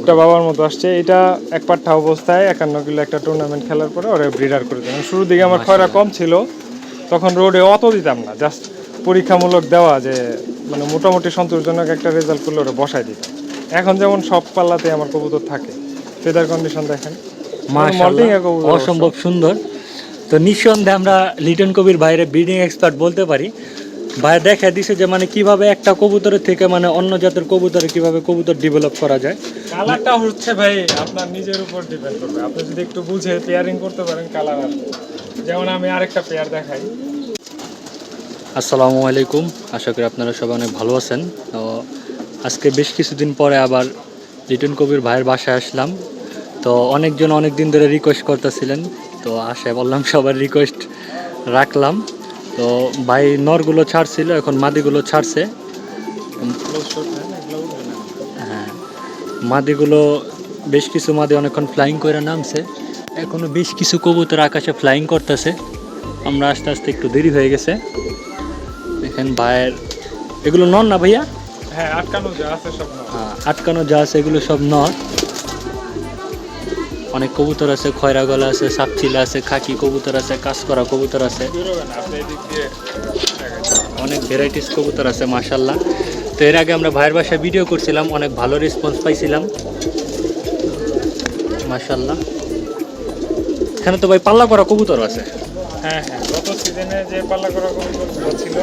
দুধটা বাবার মতো আসছে। এটা এক পাঠা অবস্থায় 51 কিলো একটা টুর্নামেন্ট খেলার পরে ওরা ব্রিডার করে দেয়। শুরুর দিকে আমার খয়রা কম ছিল, তখন রোডে অত দিতাম না, জাস্ট পরীক্ষামূলক দেওয়া যে মানে মোটামুটি সন্তোষজনক একটা রেজাল্ট করলে ওরা বসাই দিতাম। এখন যেমন সব পাল্লাতে আমার কবুতর থাকে। ফেদার কন্ডিশন দেখেন, মাশাআল্লাহ অসম্ভব সুন্দর। তো নিঃসন্দেহে আমরা লিটন কবির বাইরে ব্রিডিং এক্সপার্ট বলতে পারি। ভাই দেখা দিছে যে মানে কিভাবে একটা কবুতরের থেকে মানে অন্য জাতের কবুতরে কিভাবে কবুতর ডেভেলপ করা যায়। কালারটা হচ্ছে ভাই আপনার নিজের উপর ডিপেন্ড করবে। আপনি যদি একটু বুঝে পেয়ারিং করতে পারেন কালার আসবে। যেমন আমি আরেকটা পেয়ার দেখাই। আসসালামু আলাইকুম, আশা করি আপনারা সবাই অনেক ভালো আছেন। তো আজকে বেশ কিছুদিন পরে আবার লিটন কবির ভাইয়ের বাসায় আসলাম। তো অনেকজন অনেক দিন ধরে রিকোয়েস্ট করতেছিলেন, তো আশায় বললাম সবার রিকোয়েস্ট রাখলাম। তো ভাই নরগুলো ছাড়ছিল, এখন মাদিগুলো ছাড়ছে। হ্যাঁ, মাদিগুলো বেশ কিছু মাদি অনেকক্ষণ ফ্লাইং করে নামছে, এখনও বেশ কিছু কবুতর আকাশে ফ্লাইং করতেছে। আমরা আস্তে আস্তে একটু দেরি হয়ে গেছে। এখানে ভাইয়ের এগুলো নর না ভাইয়া? হ্যাঁ, আটকানো যা আছে সব নর। হ্যাঁ, আটকানো যা আছে এগুলো সব নর। অনেক কবুতর আছে, খয়রা গলা আছে, সাপচিলা আছে, খাকি কবুতর আছে, কাজ করা কবুতর আছে, অনেক ভ্যারাইটিস কবুতর আছে মাশাল্লাহ। তো এর আগে আমরা ভাইয়ের বাসায় ভিডিও করছিলাম, অনেক ভালো রেসপন্স পাইছিলাম মাশাল্লাহ। এখানে তো ভাই পাল্লা করা কবুতর আছে। হ্যাঁ হ্যাঁ, গত সিজনে যে পাল্লা করা কবুতরগুলো ছিল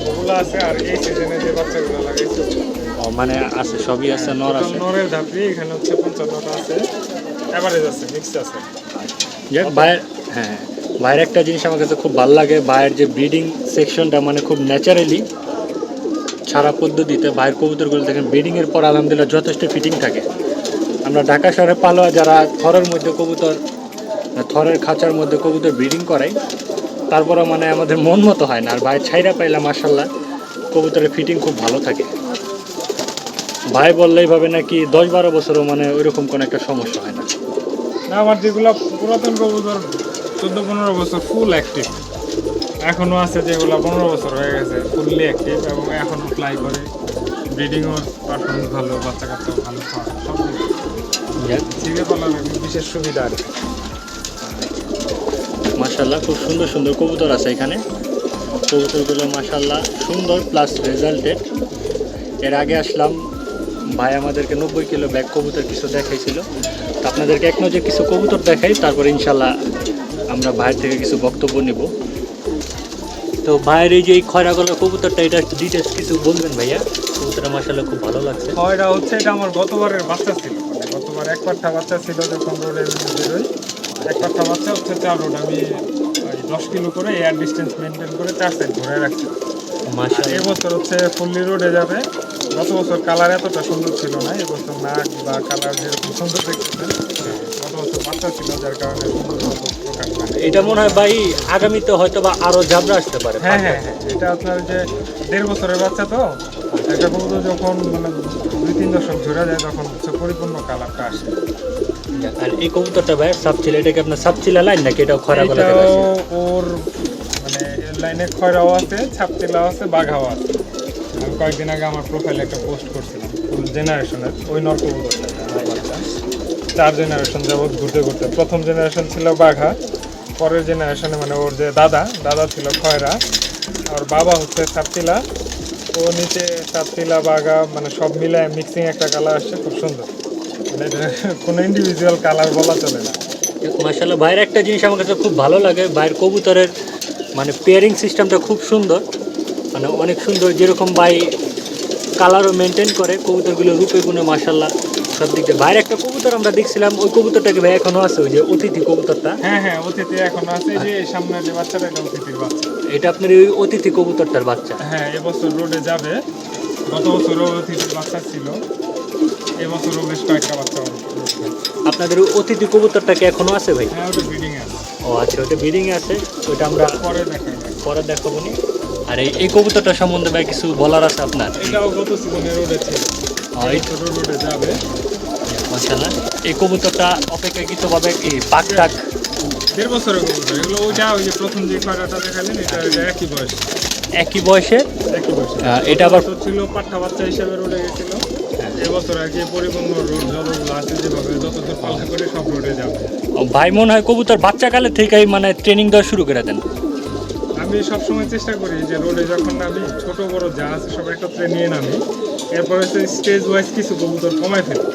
ওগুলো আছে, আর এই সিজনে যে বাচ্চাগুলো লাগাইছে ও মানে আছে, সবই আছে, নর আছে। নরের ধাপি এখানে হচ্ছে 55টা আছে, এভারেজ আছে, মিক্স আছে। যাক ভাইয়ের, হ্যাঁ ভাইয়ের একটা জিনিস আমার কাছে খুব ভালো লাগে, ভাইয়ের যে ব্রিডিং সেকশনটা মানে খুব ন্যাচারালি ছাড়া পদ্ধতিতে ভাইয়ের কবুতরগুলো দেখেন ব্রিডিংয়ের পর আলহামদুলিল্লাহ যথেষ্ট ফিটিং থাকে। আমরা ঢাকা শহরে পালোয়া যারা থরের মধ্যে কবুতর, থরের খাঁচার মধ্যে কবুতর ব্রিডিং করাই, তারপরে মানে আমাদের মন মতো হয় না। আর ভাই ছাইরা পাইলাম মাশাল্লাহ কবুতরের ফিটিং খুব ভালো থাকে। ভাই বললেই ভাবে নাকি 10-12 বছরও মানে ওইরকম কোনো একটা সমস্যা হয় না। না, আমার যেগুলো পুরাতন কবুতর 14-15 বছর ফুল অ্যাক্টিভ, এখনও আছে যেগুলো 15 বছর হয়ে গেছে ফুললি অ্যাক্টিভ, এবং এখনও ফ্লাই করে, ব্রিডিংও পারফরমেন্স ভালো, বাচ্চা কাচ্চাও ভালো খাওয়া, সব ছিঁড়ে পালার বিশেষ সুবিধা আর কি। মাশাল্লাহ খুব সুন্দর সুন্দর কবুতর আছে এখানে। কবুতরগুলো মাশাল্লাহ সুন্দর প্লাস রেজাল্টেড। এর আগে আসলাম, ভাই আমাদেরকে 90 কিলো ব্যাগ কবুতর কিছু দেখাইছিল। তো আপনাদেরকে এক নজর কিছু কবুতর দেখাই, তারপর ইনশাল্লাহ আমরা ভাইয়ের থেকে কিছু বক্তব্য নিব। তো ভাইয়ের এই যে এই খয়রা গলার কবুতরটা, এটা ডিটেলস কিছু বলবেন ভাইয়া? কবুতরটা মাশাল্লাহ খুব ভালো লাগছে। খয়রা হচ্ছে এটা আমার গতবারের বাচ্চা ছিল, মানে গতবার এক পাঠা বাচ্চা ছিল যখন রোডে বেরোই, এক পাঠা বাচ্চা হচ্ছে 4 রোড, আমি 10 কিলো করে এয়ার ডিস্টেন্স মেনটেন করে 4 সাইড ঘুরে রাখছি মাশাআল্লাহ। এবছর হচ্ছে ফুললি রোডে যাবে। গত বছর কালার এতটা সুন্দর ছিল না, এবছর নাক বা কালার যেরকম সুন্দর দেখতেছেন, গত বছর বাচ্চা ছিল যার কারণে সুন্দর প্রকাশ পায়। এটা মনে হয় ভাই আগামীতে হয়তো বা আরো জাবরা আসতে পারে। হ্যাঁ হ্যাঁ হ্যাঁ, এটা আপনার যে 1.5 বছরের বাচ্চা, তো একটা কবুতর যখন মানে 2-3 দশক ঝরে যায় তখন হচ্ছে পরিপূর্ণ কালারটা আসে। আর এই কবুতরটা ভাই সাপচিলা, এটা কি আপনার সাপচিলা লাইন নাকি এটা খয়রা গলা? এটাও ওর মানে লাইনে খয়রাও আছে, ছাপতিলাও আছে, বাঘাও আছে। আমি কয়েকদিন আগে আমার প্রোফাইলে একটা পোস্ট করছিলাম ফুল জেনারেশনের ওই নর কবুতরটা, 4 জেনারেশন যাবৎ ঘুরতে ঘুরতে। প্রথম জেনারেশন ছিল বাঘা, পরের জেনারেশনে মানে ওর যে দাদা ছিল খয়রা, আর বাবা হচ্ছে ছাপতিলা, ও নিচে ছাপতিলা বাঘা মানে সব মিলায় মিক্সিং একটা কালার আসছে, খুব সুন্দর। মানে কোনো ইন্ডিভিজুয়াল কালার বলা চলে না। মাশাআল্লাহ ভাইয়ের একটা জিনিস আমার কাছে খুব ভালো লাগে, ভাইয়ের কবুতরের মানে পেয়ারিং সিস্টেমটা খুব সুন্দর, মানে অনেক সুন্দর। যেরকম ভাই কালারও মেনটেন করে, কবুতরগুলো রূপে গুণে মাশাআল্লাহ সব দিক দিয়ে। ভাইয়ের একটা কবুতর আমরা দেখছিলাম, ওই কবুতরটাকে ভাই এখনো আছে, ওই যে অতিথি কবুতরটা? হ্যাঁ হ্যাঁ, অতিথি এখনো আছে, যে সামনে যে বাচ্চাটা এটা অতিথির বাচ্চা। এটা আপনার ওই অতিথি কবুতরটার বাচ্চা? হ্যাঁ, এবছর রোডে যাবে। গত বছরও অতিথির বাচ্চা ছিল, এবছরও বেশ কয়েকটা বাচ্চা হবে। আপনাদের ওই অতিথি কবুতরটাকে এখনো আছে ভাই? হ্যাঁ, ওটা ব্রিডিং আছে। ও আচ্ছা, ওটা ব্রিডিংয়ে আছে, ওইটা আমরা পরে দেখাই। পরে দেখাবো নি। আর এই কবুতরটা সম্বন্ধে ভাই কিছু বলার আছে আপনার? এটাও গত সিজনে রোডে ছিল, এই এবছরও রোডে যাবে। মাশাআল্লাহ এই কবুতরটা অপেক্ষাকৃতভাবে কি পাক টাক? 1.5 বছরের কবুতর এগুলো। ওইটা ওই যে প্রথম যে খয়রাটা দেখালেন, এটা একই বয়স। একই বয়সে? একই বয়সে। এটা আবার ছিল পাঠা বাচ্চা হিসেবে রোডে গেছিল, এবছর আর কি পরিপূর্ণ রোড যতগুলো আছে যেভাবে যতদূর পাল্লা করে সব রোডে যাবে। ভাই মনে হয় কবুতর বাচ্চাকালে থেকেই মানে ট্রেনিং দেওয়া শুরু করে দেন। আমি সবসময় চেষ্টা করি যে রোডে যখন নামি ছোট বড় যা আছে সব একত্রে নিয়ে নামি, এরপর হচ্ছে স্টেজ ওয়াইজ কিছু কবুতর কমায় ফেলি।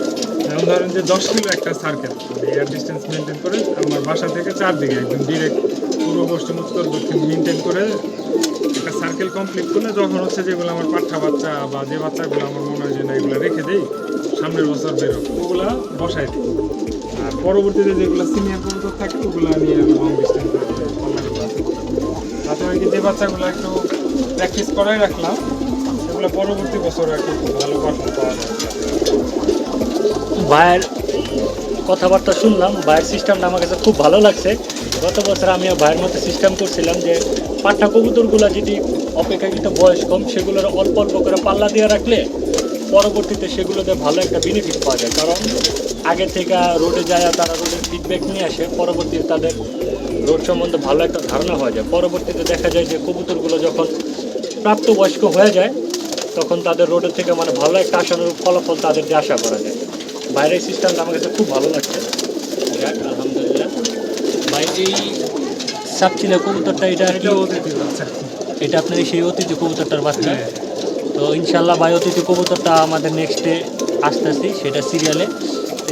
যেমন ধরেন যে 10 কিলো একটা সার্কেল, এয়ার ডিস্টেন্স মেনটেন করে আমার বাসা থেকে চারদিকে একদম ডিরেক্ট পূর্ব পশ্চিম উত্তর দক্ষিণ মেনটেন করে একটা সার্কেল কমপ্লিট করলে যখন হচ্ছে যেগুলো আমার পাঠা বাচ্চা বা যে বাচ্চাগুলো আমার মনে হয় যে না এগুলো রেখে দেই সামনের বছর বেরো, ওগুলা বসাই দিই। আর পরবর্তীতে যেগুলো সিনিয়র কবুতর থাকে ওগুলো নিয়ে লং ডিস্টেন্স তাতে আর কি যে বাচ্চাগুলো একটু প্র্যাকটিস করাই রাখলাম সেগুলো পরবর্তী বছর আর কি খুব ভালো পারফর্ম পাওয়া যায়। ভাইয়ের কথাবার্তা শুনলাম, ভাইয়ের সিস্টেমটা আমার কাছে খুব ভালো লাগছে। গত বছর আমিও ভাইয়ের মতো সিস্টেম করছিলাম যে পাঠা কবুতরগুলো যদি অপেক্ষাকৃত বয়স কম সেগুলোর অল্প অল্প করে পাল্লা দিয়ে রাখলে পরবর্তীতে সেগুলোতে ভালো একটা বেনিফিট পাওয়া যায়। কারণ আগে থেকে রোডে যায় তারা রোডের ফিডব্যাক নিয়ে আসে, পরবর্তীতে তাদের রোড সম্বন্ধে ভালো একটা ধারণা হয়ে যায়। পরবর্তীতে দেখা যায় যে কবুতরগুলো যখন প্রাপ্তবয়স্ক হয়ে যায় তখন তাদের রোডের থেকে মানে ভালো একটা আশানুরূপ ফলাফল তাদের যে আশা করা যায়। বাইরের সিস্টেমটা আমার কাছে খুব ভালো লাগছে। যাক, আলহামদুলিল্লাহ। ভাই এই সাপচিলা কবুতরটা এটা এটা আপনার সেই অতিথি কবুতরটার বাচ্চা। তো ইনশাল্লাহ ভাই অতিথি কবুতরটা আমাদের নেক্সটে আসতেছি সেটা সিরিয়ালে।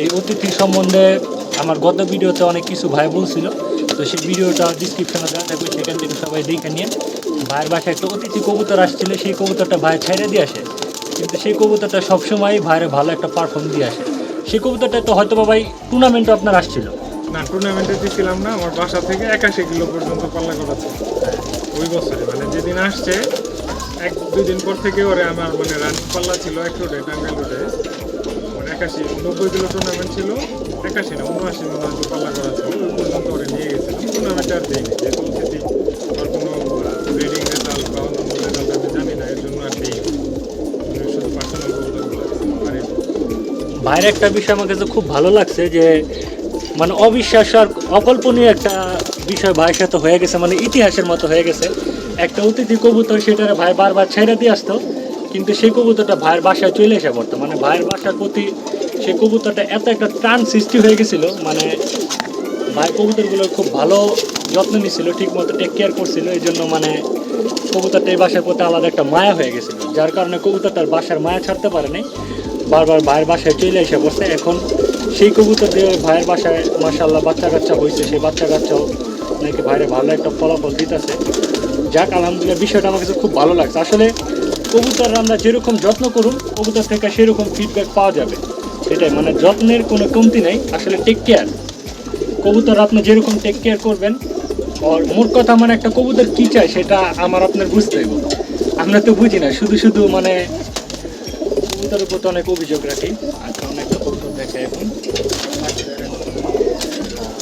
এই অতিথি সম্বন্ধে আমার গত ভিডিওতে অনেক কিছু ভাই বলছিল, তো সেই ভিডিওটা ডিসক্রিপশনে দেওয়া থাকবে, সেখান থেকে সবাই দেখে নিয়ে। ভাইয়ের বাসায় একটা অতিথি কবুতর আসছিল, সেই কবুতরটা ভাই ছেড়ে দিয়ে আসে, কিন্তু সেই কবুতরটা সবসময় ভাইয়ের ভালো একটা পারফর্ম দিয়ে আসে। সেই কবুতরটা তো হয়তো বা ভাই টুর্নামেন্টে আপনার আসছিল না, টুর্নামেন্টে দিয়েছিলাম না, আমার বাসা থেকে 81 কিলো পর্যন্ত পাল্লা করা ছিল ওই বছরে। মানে যেদিন আসছে 1-2 দিন পর থেকে ওরে আমার মানে রানিং পাল্লা ছিল 1 রোডে টাঙ্গাইল রোডে, মানে 90 কিলো টুর্নামেন্ট ছিল, 81 না 79 মনে হয় পাল্লা করা ছিল, ওই পর্যন্ত ওরে নিয়ে গেছিলাম। টুর্নামেন্টে আর দিইনি, যেহেতু অতিথি আর কোনো ব্রিডিং রেজাল্ট বা অন্য রেজাল্ট আমি জানি না, এর জন্য আর দিই শুধু পার্সোনাল কবুতরগুলো আর ভাইয়ের একটা বিষয় আমার কাছে খুব ভালো লাগছে যে মানে অবিশ্বাস্য আর অকল্পনীয় একটা বিষয় ভাইয়ের সাথে হয়ে গেছে, মানে ইতিহাসের মতো হয়ে গেছে। একটা অতিথি কবুতর সেটারে ভাই বারবার ছেড়ে দিয়ে আসতো, কিন্তু সেই কবুতরটা ভাইয়ের বাসায় চলে এসে পড়তো। মানে ভাইয়ের বাসার প্রতি সেই কবুতরটা এত একটা টান সৃষ্টি হয়ে গেছিলো, মানে ভাই কবুতরগুলোর খুব ভালো যত্ন নিছিল, ঠিক মতো টেক কেয়ার করছিল। এই জন্য মানে কবুতরটা এই বাসার প্রতি আলাদা একটা মায়া হয়ে গেছিলো, যার কারণে কবুতরটার বাসার মায়া ছাড়তে পারেনি, বারবার ভাইয়ের বাসায় চলে এসে পড়ছে। এখন সেই কবুতর দিয়ে ভাইয়ের বাসায় মাশাআল্লাহ বাচ্চা কাচ্চা হয়েছে, সেই বাচ্চা কাচ্চাও নাকি ভাইয়ের ভালো একটা ফলাফল দিতেছে। যাক, আলহামদুলিল্লাহ, বিষয়টা আমার কাছে খুব ভালো লাগছে। আসলে কবুতর আমরা যেরকম যত্ন করুন কবুতর থেকে সেরকম ফিডব্যাক পাওয়া যাবে, সেটাই মানে যত্নের কোনো কমতি নেই। আসলে টেক কেয়ার, কবুতর আপনি যেরকম টেক কেয়ার করবেন, আর মোট কথা মানে একটা কবুতর কী চায় সেটা আমার আপনার বুঝতে হবে। আমরা তো বুঝি না, শুধু শুধু মানে কবুতরের প্রতি অনেক অভিযোগ রাখি। আচ্ছা, অনেকটা কবুতর দেখে এখন।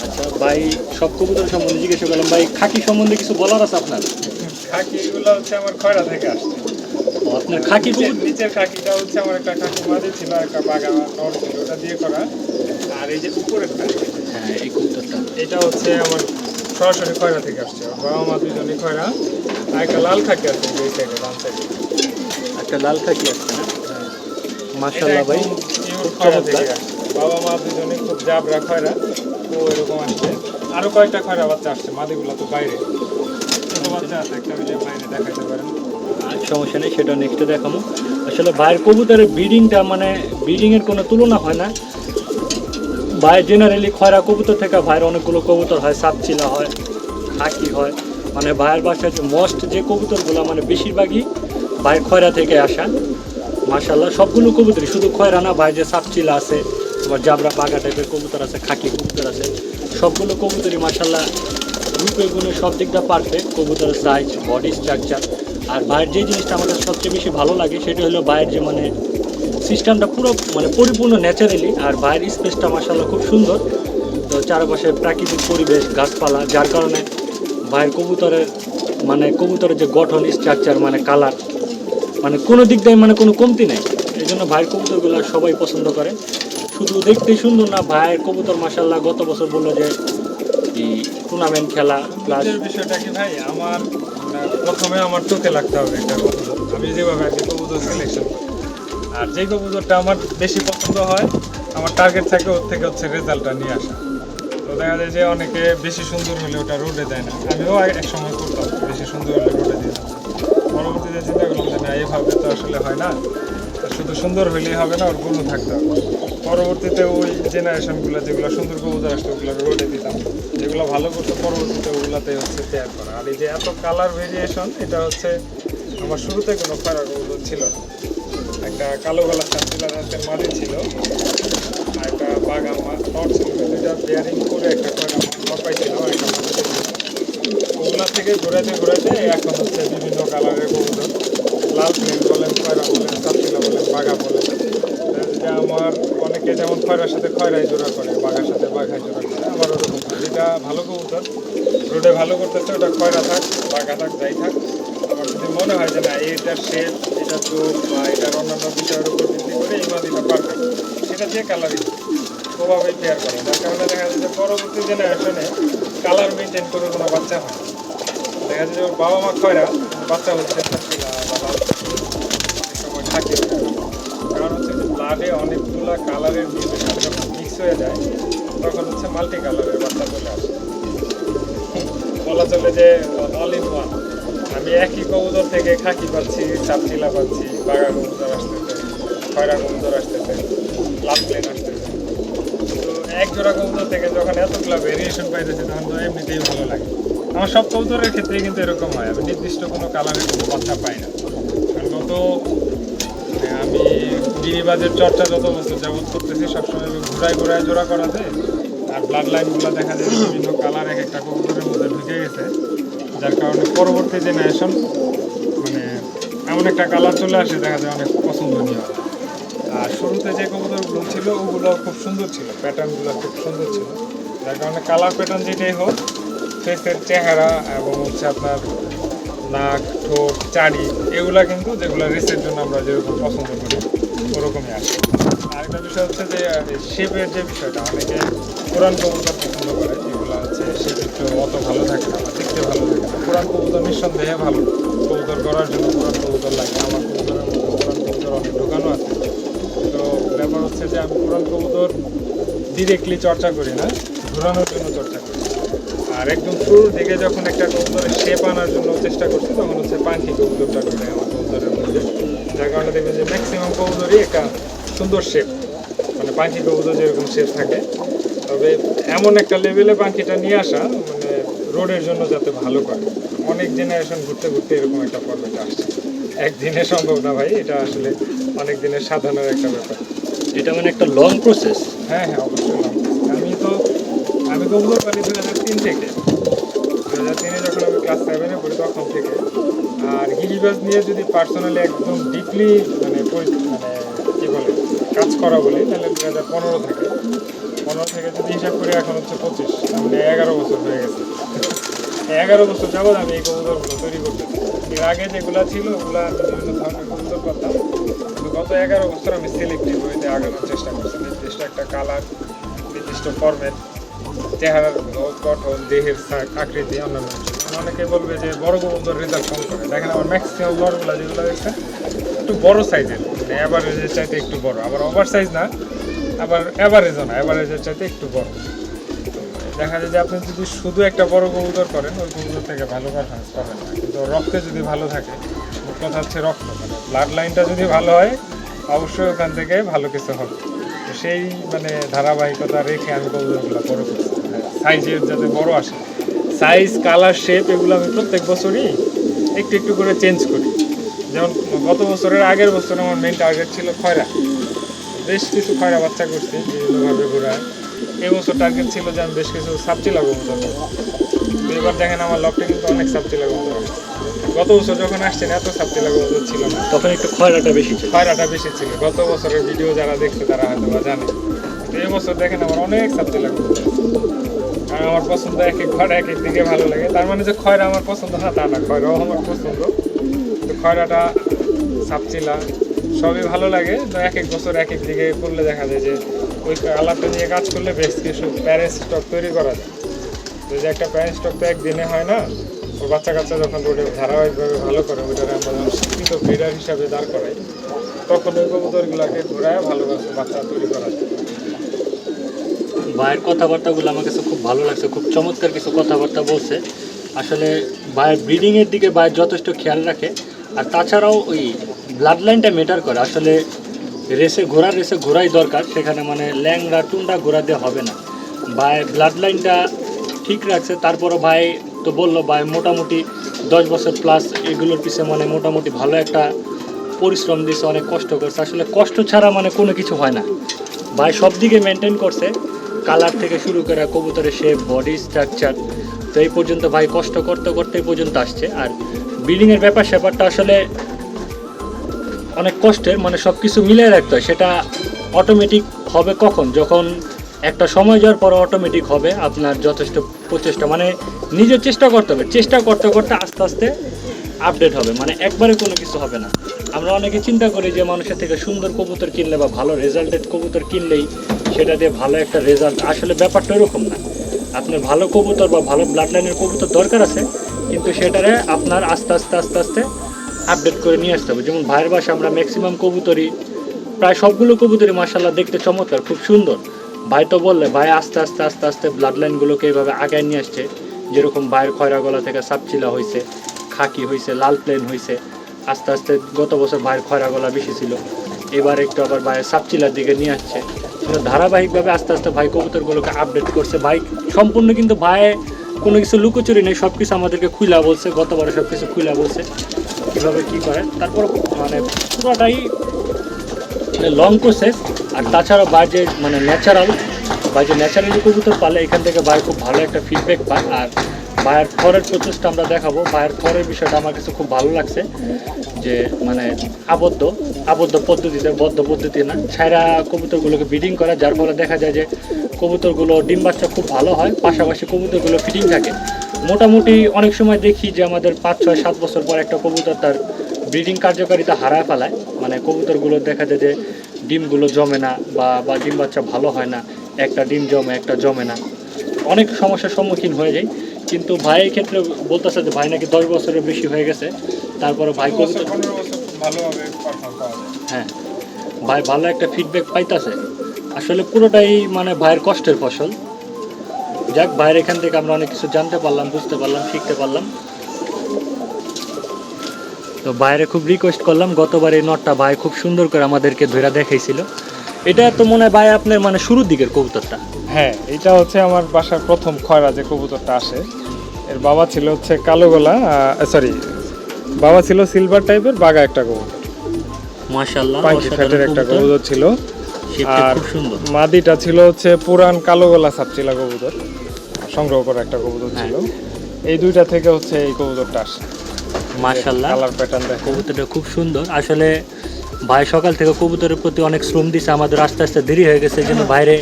আচ্ছা ভাই, সব কবুতর সম্বন্ধে জিজ্ঞেস করলাম, ভাই খাকি সম্বন্ধে কিছু বলার আছে আপনার? খাকিগুলো হচ্ছে আমার খয়রা থেকে আসছে। আপনার খাকি নিচের খাকিটা হচ্ছে আমার একটা খাকি মাদি ছিল, একটা বাগা নর ছিল, ওটা দিয়ে করা। আর এই যে উপরের খাকি, হ্যাঁ এই কবুতরটা এটা হচ্ছে আমার সরাসরি খয়রা থেকে আসছে। বাবা মা দুজনই খয়রা। আর একটা লাল খাকি আছে এই সাইডে, ডান সাইডে একটা লাল খাকি আছে না? মাশাআল্লাহ ভাই, খয়রা থেকে আসছে। বাবা মা দুজনই খুব জাবরা খয়রা, তো এরকম আসছে। আরো কয়েকটা খয়রা বাচ্চা আসছে, মাদিগুলো তো বাইরে, ছোট বাচ্চা আছে একটা, মিলে বাইরে দেখাতে পারেন। সমস্যা নেই, সেটা নেক্সটে দেখাবো। আসলে ভাইয়ের কবুতরের ব্রিডিংটা মানে ব্রিডিংয়ের কোনো তুলনা হয় না। ভাই জেনারেলি খয়রা কবুতর থেকে ভাইয়ের অনেকগুলো কবুতর হয়, সাপচিলা হয়, খাকি হয়। মানে ভাইয়ের বাসায় যে মোস্ট যে কবুতরগুলো মানে বেশিরভাগই ভাইয়ের খয়রা থেকে আসা। মাশাআল্লাহ, সবগুলো কবুতরই, শুধু খয়রা না, ভাই যে সাপচিলা আছে, আবার জাবরা বাগা টাইপের কবুতর আছে, খাকি কবুতর আছে, সবগুলো কবুতরই মাশাআল্লাহ রূপে গুণে সব দিকটা পারফেক্ট। কবুতরের সাইজ, বডি স্ট্রাকচার। আর ভাইয়ের যে জিনিসটা আমাদের সবচেয়ে বেশি ভালো লাগে সেটা হলো ভাইয়ের যে মানে সিস্টেমটা পুরো মানে পরিপূর্ণ ন্যাচারালি। আর ভাইয়ের স্পেসটা মাশাআল্লাহ খুব সুন্দর। তো চারপাশে প্রাকৃতিক পরিবেশ, গাছপালা, যার কারণে ভাইয়ের কবুতরের যে গঠন, স্ট্রাকচার, মানে কালার, মানে কোনো দিক দিয়ে মানে কোনো কমতি নেই। এই জন্য ভাইয়ের কবুতরগুলো সবাই পছন্দ করে। শুধু দেখতেই সুন্দর না, ভাইয়ের কবুতর মাশাআল্লাহ গত বছর বললো যে এই টুর্নামেন্ট খেলা প্লাস বিষয়টা কি ভাই, আমার প্রথমে আমার চোখে লাগতে হবে একটা কবুতর। আমি যেভাবে আর কি কবুতর সিলেকশন করি, আর যে কবুতরটা আমার বেশি পছন্দ হয়, আমার টার্গেট থাকে ওর থেকে হচ্ছে রেজাল্টটা নিয়ে আসা। তো দেখা যায় যে অনেকে বেশি সুন্দর হলে ওটা রোডে দেয় না, আমিও এক সময় করতাম, বেশি সুন্দর হলে রোডে দিতাম। পরবর্তীতে চিন্তা করলাম যে না, এইভাবে তো আসলে হয় না, শুধু সুন্দর হইলেই হবে না, ওর গুণও থাকতে হবে। পরবর্তীতে ওই জেনারেশনগুলো যেগুলো সুন্দর কবুতর আসতো ওগুলো রোডে দিতাম, যেগুলো ভালো করতো পরবর্তীতে ওগুলাতে হচ্ছে তৈরি করা। আর এই যে এত কালার ভেরিয়েশন, এটা হচ্ছে আমার শুরুতে কোনো খয়রা কবুতর ছিল না। একটা কালো গলা চারটিলা রাতের মাঝে ছিল, আর একটা বাগামা নট ছিল, দুইটা পেয়ারিং করে একটা খয়রা নট পাইছিলাম, আর একটা মাঝে ছিল। ওগুলা থেকে ঘুরাতে ঘুরাতে এখন হচ্ছে বিভিন্ন কালারের কবুতর, লাল প্লেন বলেন, খয়রা বলেন, চারটিলা বলেন, বাঘা বলেন। যেটা আমার অনেকে যেমন খয়রার সাথে খয়রাই জোড়া করে, বাঘার সাথে বাঘাই জোড়া করে, আমার ওরকম যেটা ভালো কবুতর রোডে ভালো করতেছে ওটা খয়রা থাক, বাঘা থাক, যাই থাক। আমার যদি মনে হয় যে না এইটার শেপ, এটা চোখ বা এটার অন্যান্য বিষয়ের উপর ভিত্তি করে এই মাদিটা পারফেক্ট, সেটা দিয়ে কালারিং ওভাবেই পেয়ার করে। যার কারণে দেখা যাচ্ছে পরবর্তী জেনারেশনে কালার মেনটেন করে কোনো বাচ্চা হয় না। দেখা যাচ্ছে ওর বাবা মা খয়রা, বাচ্চা হচ্ছে চারটিলা বা লাল, অনেক সময় থাকে। কারণ হচ্ছে যে ব্লাডে অনেকগুলা কালারের সাথে যখন মিক্স হয়ে যায় তখন হচ্ছে মাল্টি কালারের বাচ্চা চলে আসে। বলা চলে যে অল ইন ওয়ান। আমি একই কবুতর থেকে খাকি পাচ্ছি, চাপচিলা পাচ্ছি, বাঘা কবুতর আসতেছে, খয়রা কবুতর আসতেছে, লাল প্লেন আসতেছে। তো এক জোড়া কবুতর থেকে যখন এতগুলো ভেরিয়েশন পাইতেছে তখন তো এমনিতেই ভালো লাগে। আমার সব কবুতরের ক্ষেত্রে কিন্তু এরকম হয়, আমি নির্দিষ্ট কোনো কালারের কোনো বাচ্চা পাই না। কারণ আমি গিরিবাজের চর্চা যত বছর যাবত করতেছি, সবসময় ঘুরায় ঘুরায় জোড়া করাতে, আর ব্লাড লাইনগুলো দেখা যায় বিভিন্ন কালার এক একটা কবুতরের মধ্যে ঢুকে গেছে, যার কারণে পরবর্তী জেনারেশন মানে এমন একটা কালার চলে আসে দেখা যায় অনেক পছন্দনীয় হয়। আর শুরুতে যে কবুতরগুলো ছিল ওগুলো খুব সুন্দর ছিল, প্যাটার্নগুলো খুব সুন্দর ছিল, যার কারণে কালার প্যাটার্ন যেটাই হোক, ফেসের চেহারা এবং হচ্ছে আপনার নাক, ঠোঁট, চারি, এগুলা কিন্তু যেগুলো রেসের জন্য আমরা যেরকম পছন্দ করি ওরকমই আসে। আরেকটা বিষয় হচ্ছে যে শেপের যে বিষয়টা, অনেকে পুরান কবুতর পছন্দ করে, যেগুলো হচ্ছে শেপ একটু অত ভালো থাকে না বা দেখতে ভালো থাকে না। পুরান কবুতর নিঃসন্দেহে ভালো, কবুতর করার জন্য পুরান কবুতর লাগে। আমার কবুতরের মধ্যে পুরান কবুতর অনেক ঢোকানো আছে। তো ব্যাপার হচ্ছে যে আমি পুরান কবুতর ডিরেক্টলি চর্চা করি না, ঘোরানোর জন্য চর্চা করি। আর একদম শুরুর দিকে যখন একটা কবুতরের শেপ আনার জন্য চেষ্টা করছি তখন হচ্ছে পাখি কবুতরটা করে আমার কবুতরের মধ্যে, যার কারণে দেখবেন যে ম্যাক্সিমাম কবুতরই একটা সুন্দর শেপ, মানে পাখি কবুতর যেরকম শেপ থাকে। তবে এমন একটা লেভেলে পাখিটা নিয়ে আসা মানে রোডের জন্য যাতে ভালো করে, অনেক জেনারেশন ঘুরতে ঘুরতে এরকম একটা ফর্মেটে আসছে। একদিনে সম্ভব না ভাই, এটা আসলে অনেক দিনের সাধনার একটা ব্যাপার। এটা মানে একটা লং প্রসেস। হ্যাঁ হ্যাঁ, অবশ্যই long process। আমি কবুতর পালি 2003 থেকে, 2003-এ যখন আমি ক্লাস 7-এ পড়ি তখন থেকে। আর গিরিবাজ নিয়ে যদি পার্সোনালি একদম ডিপলি মানে কী বলে কাজ করা বলি, তাহলে 2015 থেকে, 15 থেকে যদি হিসাব করি এখন হচ্ছে 25, মানে 11 বছর হয়ে গেছে। 11 বছর যাবৎ আমি এই কবুতরগুলো তৈরি করতেছি। এর আগে যেগুলো ছিল ওগুলো আমি বিভিন্ন ধরনের কবুতর করতাম, কিন্তু গত 11 বছর আমি সিলেক্টিভ ওইতে আগানোর চেষ্টা করছি। নির্দিষ্ট একটা কালার, নির্দিষ্ট ফরম্যাট, চেহারার গঠন, দেহের আকৃতি, অন্যান্য বিষয়। অনেকে বলবে যে বড় কবুতর রেজাল্ট কম করে, দেখেন আমার ম্যাক্সিমাম বড়গুলো যেগুলো দেখছেন একটু বড় সাইজের, মানে অ্যাভারেজের চাইতে একটু বড়, আবার ওভার সাইজ না, আবার অ্যাভারেজও না, অ্যাভারেজের চাইতে একটু বড়। দেখা যায় যে আপনি যদি শুধু একটা বড় কবুতর করেন ওই কবুতর থেকে ভালো পারফরমেন্স পাবেন না, কিন্তু রক্তে যদি ভালো থাকে, কথা হচ্ছে রক্ত, মানে ব্লাড লাইনটা যদি ভালো হয় অবশ্যই ওখান থেকে ভালো কিছু হবে। তো সেই মানে ধারাবাহিকতা রেখে আমি কবুতরগুলো বড় করছি, সাইজের যাতে বড় আসে, সাইজ, কালার, শেপ এগুলো আমি প্রত্যেক বছরই একটু একটু করে চেঞ্জ করি। যেমন গত বছরের আগের বছর আমার মেন টার্গেট ছিল খয়রা, বেশ কিছু খয়রা বাচ্চা করছি বিভিন্নভাবে ঘোরায়। এই বছর টার্গেট ছিল যে আমি বেশ কিছু সাপচিলা কবুতর করবো। এবার দেখেন আমার লকটা কিন্তু অনেক সাপচিলা কবুতর আছে। গত বছর যখন আসছেন এত সাপচিলা কবুতর ছিল না, তখন একটু খয়রাটা বেশি ছিল। খয়রাটা বেশি ছিল। গত বছরের ভিডিও যারা দেখছে তারা হয়তো বা জানে। তো এই বছর দেখেন আমার অনেক সাপচিলা কবুতর আছে। আর আমার পছন্দ এক এক ঘর এক এক দিকে ভালো লাগে, তার মানে যে খয়রা আমার পছন্দ না তা না, খয়রাও আমার পছন্দ, কিন্তু খয়রাটা, সাপচিলা সবই ভালো লাগে। তো এক এক বছর এক এক দিকে করলে দেখা যায় যে ওই কালারটা নিয়ে কাজ করলে বেশ কিছু প্যারেন্ট স্টক তৈরি করা যায়। তো যে একটা প্যারেন্ট স্টক তো একদিনে হয় না, ও বাচ্চা কাচ্চা যখন রোডে ধারাবাহিকভাবে ভালো করে ওইটাকে আমরা যখন শিক্ষিত ব্রিডার হিসাবে দাঁড় করাই, তখন ওই কবুতরগুলোকে ঘোরায় ভালো বাচ্চা তৈরি করা যায়। ভাইয়ের কথাবার্তাগুলো আমার কাছে খুব ভালো লাগছে, খুব চমৎকার কিছু কথাবার্তা বলছে। আসলে ভাইয়ের ব্রিডিংয়ের দিকে ভাইয়ের যথেষ্ট খেয়াল রাখে। আর তাছাড়াও ওই ব্লাড লাইনটা ম্যাটার করে। আসলে রেসে ঘোরাই দরকার, সেখানে মানে ল্যাংড়া টুন্ডা ঘোরা দিয়ে হবে না। ভাইয়ের ব্লাড লাইনটা ঠিক রাখছে। তারপরও ভাই তো বললো ভাই মোটামুটি 10 বছর প্লাস এগুলোর পিছনে মানে মোটামুটি ভালো একটা পরিশ্রম দিচ্ছে, অনেক কষ্ট করছে। আসলে কষ্ট ছাড়া মানে কোনো কিছু হয় না। ভাই সব দিকে মেনটেন করছে, কালার থেকে শুরু করে কবুতরের শেপ, বডি স্ট্রাকচার, তো এই পর্যন্ত ভাই কষ্ট করতে করতে এই পর্যন্ত আসছে। আর ব্রিডিংয়ের ব্যাপারটা আসলে অনেক কষ্টের, মানে সব কিছু মিলিয়ে রাখতে হয়। সেটা অটোমেটিক হবে কখন, যখন একটা সময় যাওয়ার পর অটোমেটিক হবে। আপনার যথেষ্ট প্রচেষ্টা, মানে নিজের চেষ্টা করতে হবে, চেষ্টা করতে করতে আস্তে আস্তে আপডেট হবে, মানে একবারে কোনো কিছু হবে না। আমরা অনেকে চিন্তা করি যে মানুষের থেকে সুন্দর কবুতর কিনলে বা ভালো রেজাল্টেড কবুতর কিনলেই সেটা দিয়ে ভালো একটা রেজাল্ট। আসলে ব্যাপারটা এরকম না। আপনার ভালো কবুতর বা ভালো ব্লাড লাইনের কবুতর দরকার আছে, কিন্তু সেটারে আপনার আস্তে আস্তে আপডেট করে নিয়ে আসতে হবে। যেমন ভাইয়ের বাসা আমরা ম্যাক্সিমাম কবুতরই, প্রায় সবগুলো কবুতরই মাশাআল্লাহ দেখতে চমৎকার, খুব সুন্দর। ভাই তো বললে ভাই আস্তে আস্তে ব্লাড লাইনগুলোকে এইভাবে আগায় নিয়ে আসছে। যেরকম ভাইয়ের খয়রা গলা থেকে সাপচিলা হয়েছে, খাকি হয়েছে, লাল প্লেন হয়েছে। আস্তে আস্তে গত বছর ভাইয়ের খয়রা গলা বেশি ছিল, এবার একটু আবার ভাইয়ের সাপচিলার দিকে নিয়ে আসছে। ধারাবাহিকভাবে আস্তে আস্তে ভাই কবুতরগুলোকে আপডেট করছে। ভাই সম্পূর্ণ কিন্তু ভাই কোনো কিছু লুকোচুরি নেই, সব কিছু আমাদেরকে খুইলা বলছে, গতবারে সব কিছু খুইলা বলছে কীভাবে কী করে। তারপর মানে পুরোটাই লং প্রসেস। আর তাছাড়া ভাই যে মানে ন্যাচারালি কবুতর পালে এখান থেকে ভাই খুব ভালো একটা ফিডব্যাক পায়। আর ভাইয়ের থরের প্রচেষ্টা আমরা দেখাবো। ভাইয়ের থরের বিষয়টা আমার কাছে খুব ভালো লাগছে, যে মানে আবদ্ধ পদ্ধতিতে, বদ্ধ পদ্ধতি না, ছাইরা কবুতরগুলোকে ব্রিডিং করা, যার ফলে দেখা যায় যে কবুতরগুলো ডিম বাচ্চা খুব ভালো হয়, পাশাপাশি কবুতরগুলো ফিটিং থাকে। মোটামুটি অনেক সময় দেখি যে আমাদের 5, 6, 7 বছর পর একটা কবুতর তার ব্রিডিং কার্যকারিতা হারায় ফেলায়। মানে কবুতরগুলো দেখা যায় যে ডিমগুলো জমে না বা ডিম বাচ্চা ভালো হয় না, একটা ডিম জমে একটা জমে না, অনেক সমস্যার সম্মুখীন হয়ে যায়। কিন্তু ভাইয়ের ক্ষেত্রে বলতেছে যে ভাই নাকি 10 বছরের বেশি হয়ে গেছে, তারপরে ভাই কবুতর 15 বছর খুব ভালোভাবে পারফর্ম পাওয়া যায়। হ্যাঁ, ভাই ভালো একটা ফিডব্যাক পাইতাছে। আসলে পুরোটাই মানে ভাইয়ের কষ্টের ফসল। যাক, ভাইয়ের এখান থেকে আমরা অনেক কিছু জানতে পারলাম, বুঝতে পারলাম, শিখতে পারলাম। তো বাইরে খুব রিকোয়েস্ট করলাম, গতবার এই নটটা ভাই খুব সুন্দর করে আমাদেরকে ধরে দেখাইছিল। এটা তো মনে হয় ভাই আপনার মানে শুরুর দিকের কবুতরটা। হ্যাঁ, এটা হচ্ছে আমার বাসার প্রথম খয়রা যে কবুতরটা আসে। এর বাবা ছিল হচ্ছে কালো গলা, বাবা ছিল সিলভার টাইপের বাঘা একটা কবুতর, মাশাআল্লাহ, পাঙ্কি ফ্যাটের একটা কবুতর ছিল। আর খুব সুন্দর। মাদিটা ছিল হচ্ছে পুরান কালো গলা সাপচিলা কবুতর, সংগ্রহ করা একটা কবুতর ছিল। এই দুইটা থেকে হচ্ছে এই কবুতরটা আসে। মাশাআল্লাহ, কালার প্যাটার্ন দেখো, কবুতরটা খুব সুন্দর। আসলে ভাই সকাল থেকে কবুতরের প্রতি অনেক শ্রম দিছে, আমাদের আস্তে আস্তে দেরি হয়ে গেছে, জন্য বাইরে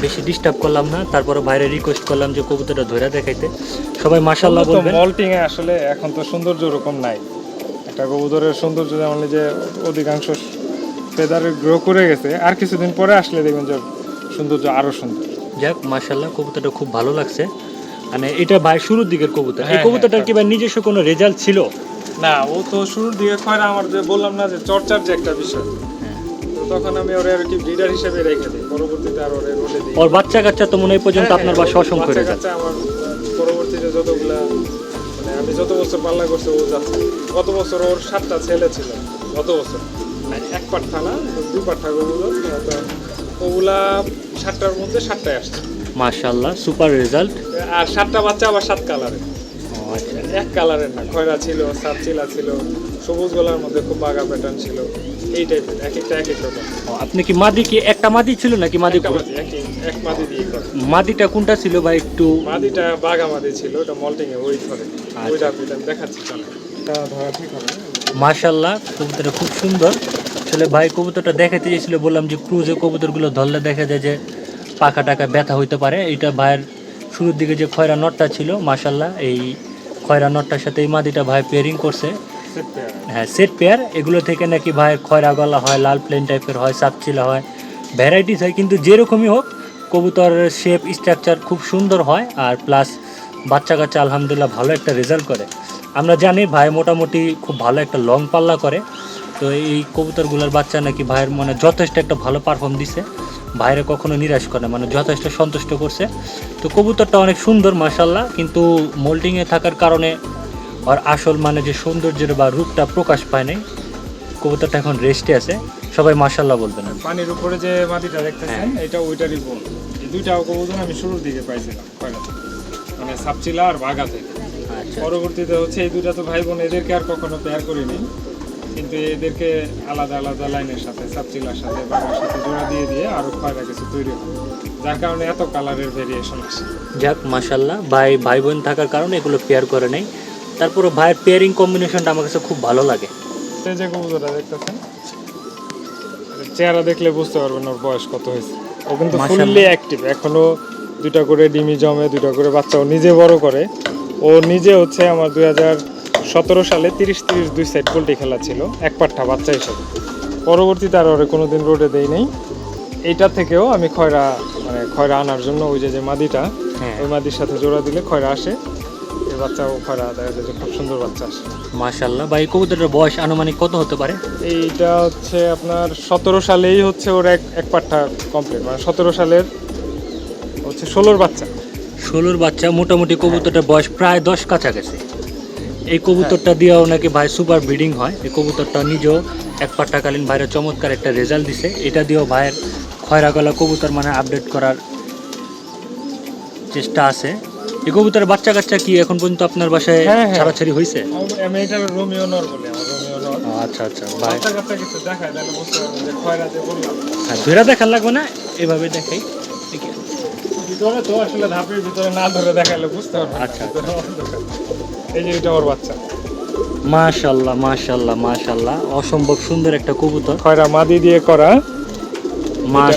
বেশি ডিস্টার্ব করলাম না। তারপরে বাইরে রিকোয়েস্ট করলাম যে কবুতরটা ধরে দেখাইতে। সবাই মাশাআল্লাহ বলবেন। মল্টিং এ আসলে এখন তো সৌন্দর্য ওরকম নাই। একটা কবুতরের সৌন্দর্য যেমন যে অধিকাংশ ফেদারে গ্রো করে গেছে, আর কিছুদিন পরে আসলে দেখবেন যে সৌন্দর্য আরো সুন্দর। যাক, মাশাআল্লাহ, কবুতরটা খুব ভালো লাগছে। মানে এটা ভাই শুরুর দিকের কবুতর। এই হ্যাঁ, কবুতরটার কি ভাই নিজস্ব কোনো রেজাল্ট ছিল? না, ও তো শুরুর দিকে খয়রা, আমার যে বললাম না যে চর্চার যে একটা বিষয়, তো তখন আমি ওরে আর কি ব্রিডার হিসেবে রেখে দিই, পরবর্তীতে আর ওরে রোলে দিই। ওর বাচ্চা কাচ্চা তো মনে হয় পর্যন্ত হ্যাঁ, আপনার বাসা অসংখ্য বাচ্চা রেজাল্ট। কাচ্চা আমার পরবর্তীতে যতগুলা, মানে আমি যত বছর পাল্লা করছে ও যাচ্ছে। গত বছর ওর 7টা ছেলে ছিল, গত বছর এক পাঠা না 2 পাঠা কবুতর, তো ওগুলা 7টার মধ্যে 7টাই আসছে। মাশাআল্লাহ, সুপার রেজাল্ট। আর 7টা বাচ্চা আবার 7 কালারের, আচ্ছা, এক কালারের না, খয়রা ছিল, সাপচিলা ছিল, সবুজ গলার মধ্যে খুব বাঘা প্যাটার্ন ছিল, এই টাইপের, এক একটা এক এক রকম। আপনি কি মাদি, কি একটা মাদি ছিল নাকি মাদি? একটা মাদি, এক মাদি দিয়ে করে। মাদিটা কোনটা ছিল ভাই একটু? মাদিটা বাঘা মাদি ছিল, ওটা মল্টিং এ ওই ধরে, আচ্ছা। ওইটা আমি দেখাচ্ছি, চলো এটা ধরা ঠিক হবে। মাশাআল্লাহ, কবুতরটা খুব সুন্দর। আসলে ভাই কবুতরটা দেখাতে চেয়েছিল, বললাম যে ক্রুজে কবুতরগুলো ধরলে দেখা যায় যে পাখা টাকা ব্যথা হইতে পারে। এটা ভাইয়ের শুরুর দিকে যে খয়রা নটটা ছিল, মাশাআল্লাহ, এই খয়রা নটটার সাথে এই মাদিটা ভাই পেয়ারিং করছে। Set pair. হ্যাঁ, সেট পেয়ার। এগুলো থেকে নাকি ভাইয়ের খয়রা গলা হয়, লাল প্লেন টাইপের হয়, সাপচিলা হয়, ভ্যারাইটিস হয়, কিন্তু যেরকমই হোক কবুতরের শেপ স্ট্রাকচার খুব সুন্দর হয়। আর প্লাস বাচ্চা কাচ্চা আলহামদুলিল্লাহ ভালো একটা রেজাল্ট করে। আমরা জানি ভাই মোটামুটি খুব ভালো একটা লং পাল্লা করে। তো এই কবুতরগুলোর বাচ্চা নাকি ভাইয়ের মানে যথেষ্ট একটা ভালো পারফর্ম দিছে, ভাইরে কখনো নিরাশ করে না, মানে যথেষ্ট সন্তুষ্ট করছে। তো কবুতরটা অনেক সুন্দর মাশাল্লাহ, কিন্তু মোল্ডিংয়ে থাকার কারণে আর আসল মানে যে সৌন্দর্যের বা রূপটা প্রকাশ পায় নাই। কবুতরটা এখন রেস্টে আছে, সবাই মাশাল্লাহ বলবেন। পানির উপরে যে মাটিটা দেখতেছেন এটা ওইটারই বোন। এই দুইটা কবুতর আমি শুরুর দিকে পাইছিলাম খয়রা থেকে, মানে সাপচিলা আর বাঘা থেকে। আচ্ছা, পরবর্তীতে হচ্ছে এই দুইটা তো ভাই বোন, এদেরকে আর কখনো পেয়ার করিনি, কিন্তু এদেরকে আলাদা আলাদা লাইনের সাথে সাপচিলার সাথে বাঘার সাথে জোড়া দিয়ে দিয়ে আরো খয়রা কিছু তৈরি হয়, যার কারণে এত কালারের ভেরিয়েশন আসে। যাক মাশাল্লাহ, ভাই বোন থাকার কারণে এগুলো পেয়ার করে নেই। তারপরে ভাইয়ের পেয়ারিং কম্বিনেশনটা আমার কাছে খুব ভালো লাগে। এই যে কবুতরটা দেখতেছেন, চেহারা দেখলে বুঝতে পারবেন ওর বয়স কত হয়েছে। ও কিন্তু মাশাআল্লাহ। ফুললি অ্যাক্টিভ, এখনো দুইটা করে ডিমি জমে, দুইটা করে বাচ্চা ও নিজে বড় করে। ও নিজে হচ্ছে আমার 2017 সালে 30-30 দুই সাইড পোল্ট্রি খেলা ছিল এক পাঠা বাচ্চা হিসেবে। পরবর্তীতে আর ওরে কোনোদিন রোডে দেই নেই। এইটা থেকেও আমি খয়রা আনার জন্য ওই যে মাদিটা, হ্যাঁ ওই মাদির সাথে জোড়া দিলে খয়রা আসে, এই বাচ্চাও খয়রা দেখা যায় যে খুব সুন্দর বাচ্চা আসে। মাশাল্লাহ। ভাই কবুতরের বয়স আনুমানিক কত হতে পারে? এইটা হচ্ছে আপনার 17 সালেই হচ্ছে ওর এক পাঠা কমপ্লিট, মানে 17 সালের হচ্ছে 16 বাচ্চা। 16 বাচ্চা, মোটামুটি কবুতরটার বয়স প্রায় 10 কাছাকাছি। এই কবুতরটা দিয়েও নাকি ভাই সুপার ব্রিডিং হয়। এই কবুতরটা নিজেও এক পাট্টাকালীন ভাইয়ের চমৎকার একটা রেজাল্ট দিছে। এটা দিয়েও ভাইয়ের খয়রা গলা কবুতর মানে আপডেট করার চেষ্টা আছে। এই কবুতরের বাচ্চা কাচ্চা কি এখন পর্যন্ত আপনার বাসায় হ্যাঁ, হ্যাঁ। ছাড়াছাড়ি হয়েছে? আমি এটা রোমিও নর বলি, আমার রোমিও নর। আচ্ছা আচ্ছা ভাই, বাচ্চা কাচ্চা কিছু দেখায় তাহলে বুঝতে পারবেন যে খয়রা যে বললাম। হ্যাঁ ধরে দেখার লাগবে না, এভাবে দেখাই। ভিতরে তো আসলে ধাপের ভিতরে না ধরে দেখালে বুঝতে পারবেন না। আচ্ছা। ভিতরে অন্ধকার। এই যে এটা ওর বাচ্চা, মাশাল্লাহ মাশাল্লাহ মাশাল্লাহ, অসম্ভব সুন্দর একটা কবুতর। খয়রা মাদি দিয়ে করা।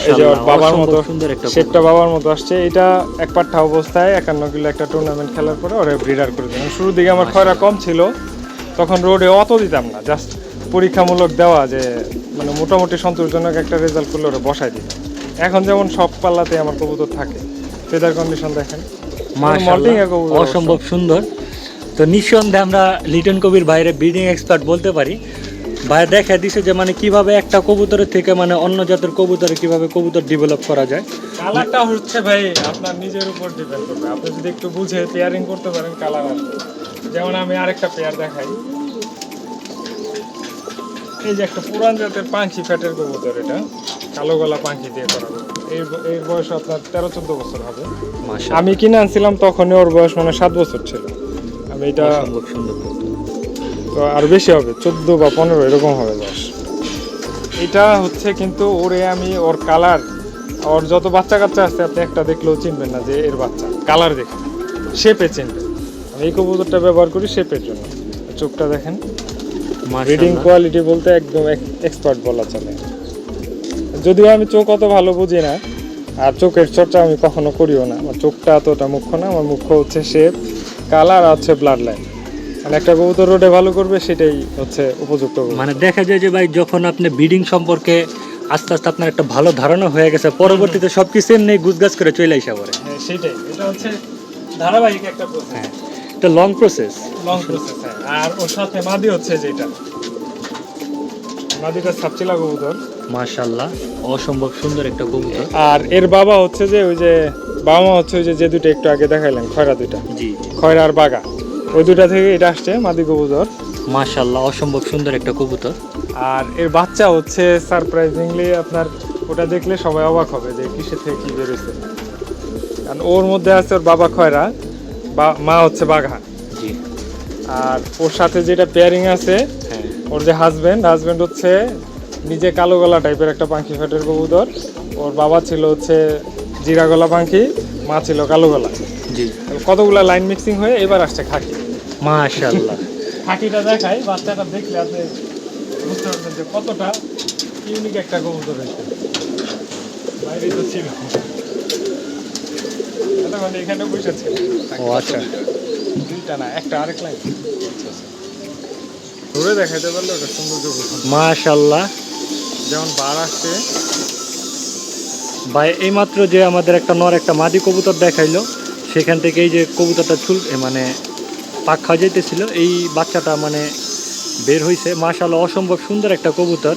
এই যে ওর মাশাল্লাহ, বাবার মতো, অসম্ভব সুন্দর একটা শেপটা বাবার মতো আসছে। এটা এক পাঠা অবস্থায় 51 কিলো একটা টুর্নামেন্ট খেলার পরে ওরে ব্রিডার করে দিলাম। শুরুর দিকে আমার খয়রা কম ছিল, তখন রোডে অত দিতাম না, জাস্ট পরীক্ষামূলক দেওয়া যে মানে মোটামুটি সন্তোষজনক একটা রেজাল্ট করলে ওরা বসাই দিত। এখন যেমন সব পাল্লাতে আমার কবুতর থাকে, ফেদার কন্ডিশন দেখেন, মাশাআল্লাহ, molting এ কবুতর অসম্ভব সুন্দর। তো নিঃসন্দেহে আমরা লিটন কবির বাইরে ব্রিডিং এক্সপার্ট বলতে পারি। ভাই দেখা দিছে যে মানে কিভাবে একটা কবুতরের থেকে মানে অন্য জাতের কবুতরে কিভাবে কবুতর ডেভেলপ করা যায়। কালারটা হচ্ছে ভাই আপনার নিজের উপর ডিপেন্ড করবে, আপনি যদি একটু বুঝে পেয়ারিং করতে পারেন কালার আসবে। যেমন আমি আরেকটা পেয়ার দেখাই, এই যে একটা পুরান জাতের পাখি ফ্যাটের কবুতর, এটা কালো গলা পাখি দিয়ে করা। এর বয়স আপনার 13-14 বছর হবে। মাশাআল্লাহ, আমি কিনে আনছিলাম তখনই ওর বয়স মানে 7 বছর ছিল। আমি এটা অসম্ভব সুন্দর কবুতর। তো আর বেশি হবে, 14 বা 15 এরকম হবে বয়স। এটা হচ্ছে কিন্তু আমি ওর কালার, ওর যত বাচ্চা কাচ্চা আছে আপনি একটা দেখলেও চিনবেন না যে এর বাচ্চা, কালার দেখে শেপে চিনবেন। আমি এই কবুতরটা ব্যবহার করি শেপের জন্য। চোখটা দেখেন, ব্রিডিং মাশাআল্লাহ, কোয়ালিটি বলতে একদম এক্সপার্ট বলা চলে। যদিও আমি চোখ অত ভালো বুঝি না, আর চোখের চর্চা আমি কখনো করিও না। আমার চোখটা অতটা মুখ্য না, আমার মুখ্য হচ্ছে শেপ, কালার আর হচ্ছে ব্লাড লাইন। মানে একটা কবুতর রোডে ভালো করবে সেটাই হচ্ছে উপযুক্ত কবুতর। মানে দেখা যায় যে ভাই যখন আপনি ব্রিডিং সম্পর্কে আস্তে আস্তে আপনার একটা ভালো ধারণা হয়ে গেছে, পরবর্তীতে সবকিছু এমনি গুছগাছ করে চলে আসা পড়ে। হ্যাঁ সেটাই, এটা হচ্ছে ধারাবাহিক একটা প্রসেস, হ্যাঁ, এটা লং প্রসেস। Long process. আর ওর সাথে মাদি হচ্ছে যেটা, মাদিটা সাপচিলা কবুতর। মাশাআল্লাহ, অসম্ভব সুন্দর একটা কবুতর। আর এর বাবা হচ্ছে যে ওই যে বাবা মা হচ্ছে ওই যে দুটো একটু আগে দেখাইলেন খয়রা দুইটা, জি, খয়রা আর বাগা, ওই দুটা থেকে এটা আসছে মাদি কবুতর। মাশাআল্লাহ, অসম্ভব সুন্দর একটা কবুতর। আর এর বাচ্চা হচ্ছে সারপ্রাইজিংলি আপনার, ওটা দেখলে সবাই অবাক হবে যে কিসের থেকে কি বেরোছে। কারণ ওর মধ্যে আছে ওর বাবা খয়রা, মা হচ্ছে বাঘা। জি, আর ওর সাথে যেটা পেয়ারিং আছে, হ্যাঁ, ওর যে হাজবেন্ড হচ্ছে নিজে কালো গলা টাইপের একটা পাখি ফ্যাটের কবুতর। ওর বাবা ছিল হচ্ছে জিরা গলা পাখি, মা ছিল কালো গলা। জি, কতগুলা লাইন মিক্সিং হয়ে এবার আসছে খাকি। মাশাআল্লাহ। খাকিটা দেখাই, বাচ্চাটা দেখলে আপনি বুঝতে পারবেন যে কতটা ইউনিক একটা কবুতর হয়েছে। বাইরে তো ছিল, মানে এখানে বসেছে। ও আচ্ছা, দুইটা না, একটা আরেক লাইন ধরে দেখাইতে পারলে ওটা সৌন্দর্য বোঝানো। মাশাআল্লাহ। যেমন বার আসছে ভাই এইমাত্র যে আমাদের একটা নর একটা মাদি কবুতর দেখাইলো, সেখান থেকে এই যে কবুতরটা মানে পাক খাওয়া যাইতেছিল, এই বাচ্চাটা মানে বের হয়েছে। মাশাআল্লাহ অসম্ভব সুন্দর একটা কবুতর।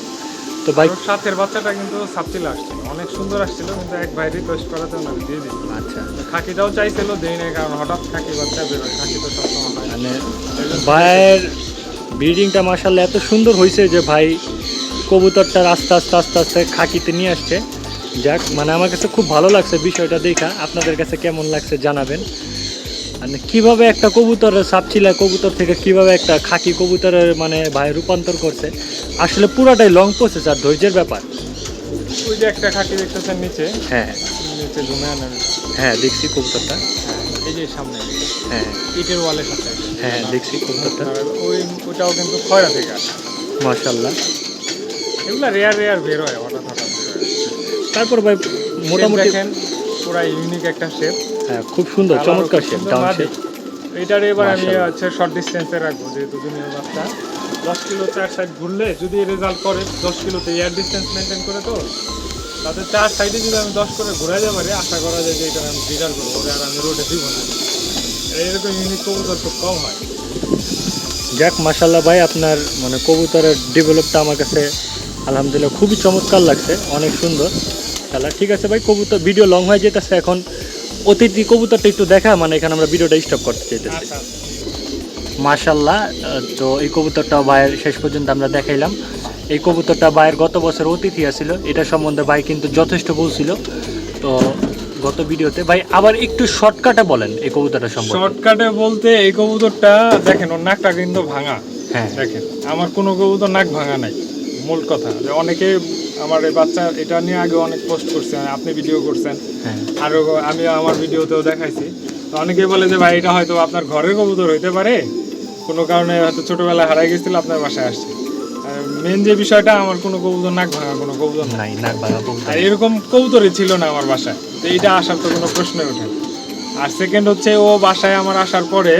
তো ভাই ওর সাথের বাচ্চাটা কিন্তু সাপচিলা আসছিল, অনেক সুন্দর আসছিল, কিন্তু এক ভাই রিকোয়েস্ট করাতে ওনাকে দিয়ে দিই। আচ্ছা, খাকিটাও চাইছিল, দেই নাই, কারণ হঠাৎ খাকি বাচ্চা বেরোয়, খাকি তো সবসময় হয় না। মানে ভাইয়ের ব্রিডিংটা মাশাআল্লাহ এত সুন্দর হয়েছে যে ভাই কবুতরটার আস্তে আস্তে আস্তে আস্তে খাকিতে নিয়ে আসছে। যাক, মানে আমার কাছে খুব ভালো লাগছে বিষয়টা দেখা। আপনাদের কাছে কেমন লাগছে জানাবেন। মানে কীভাবে একটা কবুতরের সাপচিলা কবুতর থেকে কিভাবে একটা খাকি কবুতরের মানে ভাই রূপান্তর করছে, আসলে পুরাটাই লং প্রসেস আর ধৈর্যের ব্যাপার। ওই যে একটা খাকি দেখতেছেন নিচে, হ্যাঁ নিচে জমে আনেন, হ্যাঁ দেখছি কবুতরটা। এই যে সামনে হ্যাঁ ইটের ওয়ালের সাথে, হ্যাঁ দেখছি কবুতরটা। আর ওইটাও কিন্তু খয়রা থেকে আসে। মাশাআল্লাহ। এগুলা রেয়ার রেয়ার বের হয়, হঠাৎ হঠাৎ বের হয়। তারপর ভাই মোটামুটি মোটামুটি দেখেন পুরা ইউনিক একটা শেপ, হ্যাঁ খুব সুন্দর চমৎকার শেপ, ডাউন শেপ। এটার এবার আমি মাশাআল্লাহ। হচ্ছে শর্ট ডিস্টেন্সে রাখবো, যেহেতু জুনিয়র বাচ্চা 10 কিলো 4 সাইড ঘুরলে যদি রেজাল্ট করে 10 কিলোতে এয়ার ডিস্টেন্স মেনটেন করে, তো তাতে 4 সাইডে যদি আমি 10 করে ঘুরাইতে পারি, আশা করা যায় যে এটা আমি ব্রিডার করবো, ওটা আর আমি রোডে দিব না। এরকম ইউনিক কবুতর খুব কম হয়। যাক মাশাআল্লাহ ভাই, আপনার মানে কবুতরের ডেভেলপটা আমার কাছে আলহামদুলিল্লাহ খুবই চমৎকার লাগছে, অনেক সুন্দর খেলা। ঠিক আছে ভাই, কবুতর ভিডিও লং হয়ে যেতেছে, এখন অতিথি কবুতরটা একটু দেখা, মানে এখানে আমরা ভিডিওটা স্টপ করতে চাইতেছি। আচ্ছা, মাশাআল্লাহ। তো এই কবুতরটা ভাইয়ের শেষ পর্যন্ত আমরা দেখাইলাম। এই কবুতরটা ভাইয়ের গত বছর অতিথি আছিল, এটা সম্বন্ধে ভাই কিন্তু যথেষ্ট বলছিল। তো গত ভিডিওতে ভাই আবার একটু শর্টকাটে বলেন এই কবুতরটা সম্বন্ধে। শর্টকাটে বলতে এই কবুতরটা দেখেন, ওর নাকটা কিন্তু ভাঙা। হ্যাঁ দেখেন, আমার কোনো কবুতর নাক ভাঙা নাই। মূল কথা যে অনেকে আমার এই বাচ্চা এটা নিয়ে আগে অনেক পোস্ট করছেন, আপনি ভিডিও করছেন, হ্যাঁ আরও আমি আমার ভিডিওতেও দেখাইছি। তো অনেকে বলে যে ভাই এটা হয়তো আপনার ঘরের কবুতর হইতে পারে, কোনো কারণে হয়তো ছোটোবেলায় হারাই গেছিল, আপনার বাসায় আসছে। মেন যে বিষয়টা, আমার কোনো কবুতর নাক ভাঙা কোনো কবুতর নাই। নাই, নাক ভাঙা কবুতর। আর এরকম কবুতরই ছিল না আমার বাসায়, তো এইটা আসার তো কোনো প্রশ্নই ওঠে না। আর সেকেন্ড হচ্ছে, ও বাসায় আমার আসার পরে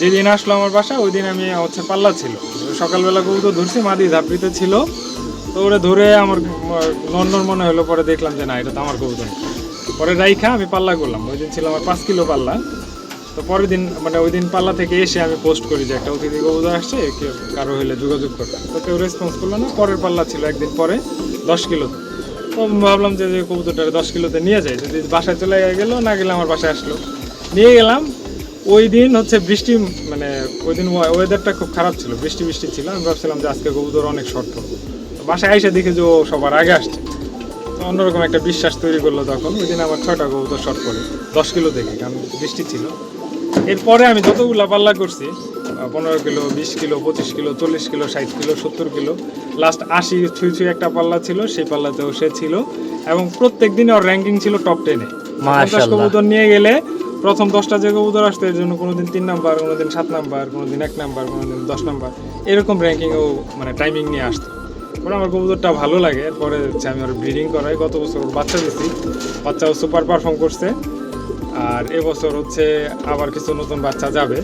যেদিন আসলো আমার বাসায়, ওই দিন আমি হচ্ছে পাল্লা ছিল, সকালবেলা কবুতর ধরছি, মাদি ধাপড়িতে ছিল, তো ওরে ধরে আমার নন্দন মনে হলো, পরে দেখলাম যে না, এটা তো আমার কবুতর। পরে রাইখা আমি পাল্লা করলাম, ওই দিন ছিল আমার 5 কিলো পাল্লা। তো পরের দিন মানে ওই দিন পাল্লা থেকে এসে আমি পোস্ট করি যে একটা অতিথি কবুতর আসছে, কেউ কারো হলে যোগাযোগ করবে, তো কেউ রেসপন্স করলো না। পরের পাল্লা ছিল একদিন পরে 10 কিলোতে, তো ভাবলাম যে কবুতরটা 10 কিলোতে নিয়ে যায়, যদি বাসায় চলে গেলো, না গেলে আমার বাসায় আসলো, নিয়ে গেলাম। ওই দিন হচ্ছে বৃষ্টি, মানে ওই দিন ওয়েদারটা খুব খারাপ ছিল, বৃষ্টি বৃষ্টি ছিল। আমি ভাবছিলাম যে আজকে কবুতর অনেক শর্ট, তো বাসায় এসে দেখে যে ও সবার আগে আসছে, তো অন্যরকম একটা বিশ্বাস তৈরি করলো। তখন ওই দিন আমার 6টা কবুতর শর্ট করে 10 কিলো থেকে, কারণ বৃষ্টি ছিল। এরপরে আমি যতগুলা পাল্লা করছি, 15 kilo, 20 kilo, 25 kilo, 40 kilo, 60 kilo, 70 kilo, last 80 ছুঁই একটা পাল্লা ছিল, সেই পাল্লাতেও সে ছিল। এবং প্রত্যেক দিনে ওর র্যাঙ্কিং ছিল টপ 10-এ। 50 কবুতর নিয়ে গেলে প্রথম 10টা যে কবুতর আসতো, এর জন্য কোনোদিন 3 নাম্বার, কোনোদিন 7 নাম্বার, কোনোদিন 1 নাম্বার, কোনোদিন 10 নাম্বার, এরকম র্যাঙ্কিংও মানে টাইমিং নিয়ে আসতো। পরে আমার কবুতরটা ভালো লাগে, এরপরে হচ্ছে আমি ওর ব্রিডিং করাই। গত বছর ওর বাচ্চা দিচ্ছি, বাচ্চাও সুপার পারফর্ম করছে। আর এবছর হচ্ছে আবার কিছু নতুন বাচ্চা যাবে।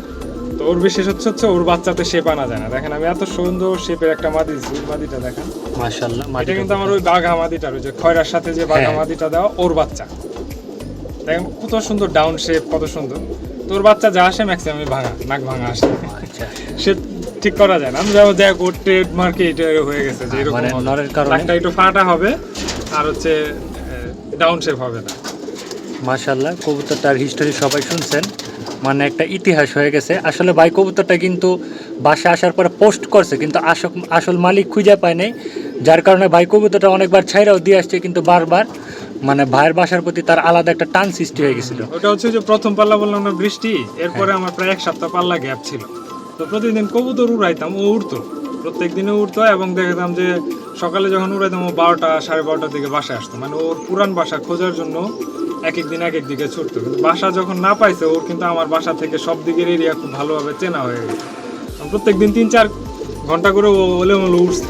তো ওর বিশেষ হচ্ছে ওর বাচ্চাতে শেপ আনা যায় না। দেখেন, আমি এত সুন্দর শেপের একটা মাদি দিচ্ছি, ওই মাদিটা দেখেন মাশাআল্লাহ। এটা কিন্তু আমার ওই বাঘা মাদিটার, ওই যে খয়রার সাথে যে বাঘা মাদিটা দেওয়া, ওর বাচ্চা দেখেন কত সুন্দর ডাউন শেপ, কত সুন্দর। তোর বাচ্চা যা আসে ম্যাক্সিমাম ভাঙা, নাক ভাঙা আসে। আচ্ছা, সে ঠিক করা যায় না। আমি যাবো দেখ, ওর ট্রেডমার্কে এটা হয়ে গেছে যে এরকম মানে নরের কারণে নাকটা একটু ফাটা হবে, আর হচ্ছে ডাউন শেপ হবে না। মাশাআল্লাহ, কবুতরটার হিস্টোরি সবাই শুনছেন, মানে একটা ইতিহাস হয়ে গেছে। আসলে ভাই কবুতরটা কিন্তু বাসায় আসার পরে পোস্ট করছে, কিন্তু আসল মালিক খুঁজে পায় নাই, যার কারণে ভাই কবুতরটা অনেকবার ছাইরাও দিয়ে আসছে, কিন্তু বারবার মানে ভাইয়ের বাসার প্রতি তার আলাদা একটা টান সৃষ্টি হয়ে গেছিল। ওটা হচ্ছে যে প্রথম পাল্লা বললাম না, বৃষ্টি, এরপরে আমার প্রায় 1 সপ্তাহ পাল্লা গ্যাপ ছিল। তো প্রতিদিন কবুতর উড়াইতাম, ও উড়তো, প্রত্যেক দিনে উড়তো। এবং দেখতাম যে সকালে যখন উড়াইতাম, ও 12টা সাড়ে 12টার দিকে বাসায় আসতো। মানে ওর পুরান বাসা খোঁজার জন্য এক এক দিন এক এক দিকে ছুটতো। কিন্তু বাসা যখন না পাইছে, ওর কিন্তু আমার বাসা থেকে সব দিকের এরিয়া খুব ভালোভাবে চেনা হয়ে গেছে। প্রত্যেক দিন 3-4 ঘন্টা করে ও ওলে উঠছে,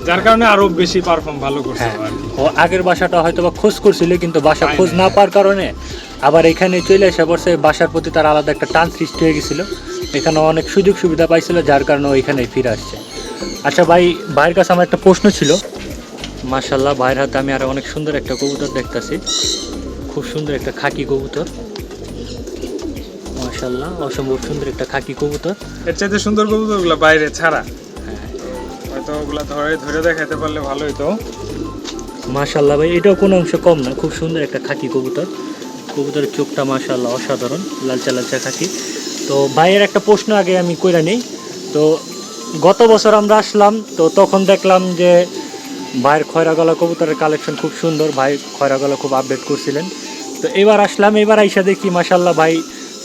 যার কারণে আরো বেশি পারফর্ম ভালো করছে আর কি। ও আগের বাসাটা হয়তো বা খোঁজ করছিল, কিন্তু বাসা খোঁজ না পাওয়ার কারণে আবার এখানে চলে এসে পড়ছে। বাসার প্রতি তার আলাদা একটা টান সৃষ্টি হয়ে গেছিল, এখানে অনেক সুযোগ সুবিধা পাইছিল, যার কারণে ও এখানে ফিরে আসছে। আচ্ছা ভাই, ভাইয়ের কাছে আমার একটা প্রশ্ন ছিল। মাশাআল্লাহ, ভাইয়ের হাতে আমি আরো অনেক সুন্দর একটা কবুতর দেখতাছি, খুব সুন্দর একটা খাকি কবুতর। মাশাআল্লাহ, অসম্ভব সুন্দর একটা খাকি কবুতর। এর চাইতে সুন্দর কবুতরগুলো বাইরে ছাড়া, তো ওগুলা ধরে ধরে দেখাতে পারলে ভালোই তো। মাশাল্লাহ ভাই, এটাও কোনো অংশ কম না, খুব সুন্দর একটা খাকি কবুতর। কবুতরের চোখটা মাশাল্লাহ অসাধারণ, লালচা লালচা খাকি। তো ভাইয়ের একটা প্রশ্ন আগে আমি কইরা নেই। তো গত বছর আমরা আসলাম, তো তখন দেখলাম যে ভাইয়ের খয়রা গলা কবুতরের কালেকশন খুব সুন্দর, ভাই খয়রা গলা খুব আপডেট করছিলেন। তো এবার আসলাম, এবার আইসা দেখি মাশাল্লাহ ভাই